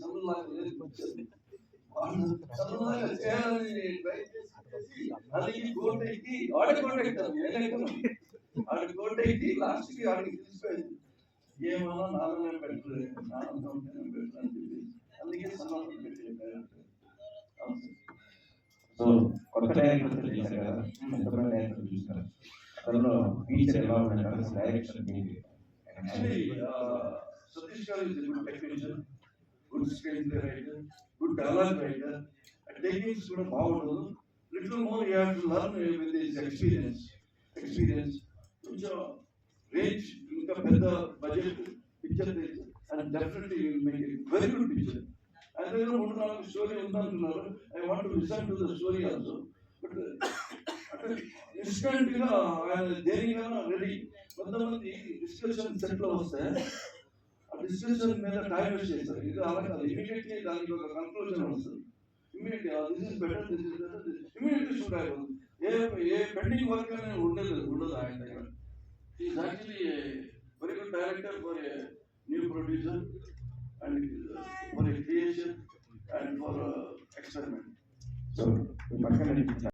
సన్నలాగా లేదు వాళ్ళు సన్నలాగా చేయాలని ట్రై చేసి అది కోటెక్కి ఆడి కోటెక్తారు నేనెక్కను ఆడి కోటెక్కి లాస్ట్కి ఆడికి తెలిసిపోయింది ఏమన్నా నాలుగు పెట్టలేదు నాలుగు పెట్టలేదు అని చెప్పి అందుకే సన్నలు పెట్టారు. సో కొత్త డైరెక్టర్ చేశారు కదా, ఎంతమంది డైరెక్టర్ చూస్తారు, అందులో ఫీచర్ ఎలా ఉందంటే direction Actually, Satish Garu is a good technician, good screenplay writer, good dialogue writer, and techniques కూడా బాగుండదు. Little more you have to learn with his experience. కొంచెం రేంజ్ ఇంకా పెద్ద budget picture and definitely you will make a very good picture. And there are 3-4 story ఉందంటున్నారు. I want to listen to the story also. But instant గా ఆయన దేనికైనా ready. కొంతమంది discussion set లో వస్తే ఆ డిస్కషన్ మీద టైం వేస్ట్ చేస్తారు. ఇది అలా కాదు, ఇమీడియట్లీ దానికి ఒక కన్క్లూజన్ వస్తుంది. Immediately this is better, this is better, immediately shoot అయిపోతుంది. ఏ పెండింగ్ వర్క్ అనేది ఉండదు ఆయన దగ్గర. Is actually very good director for a new producer and for a creation and for experiment. So ఈ పక్కన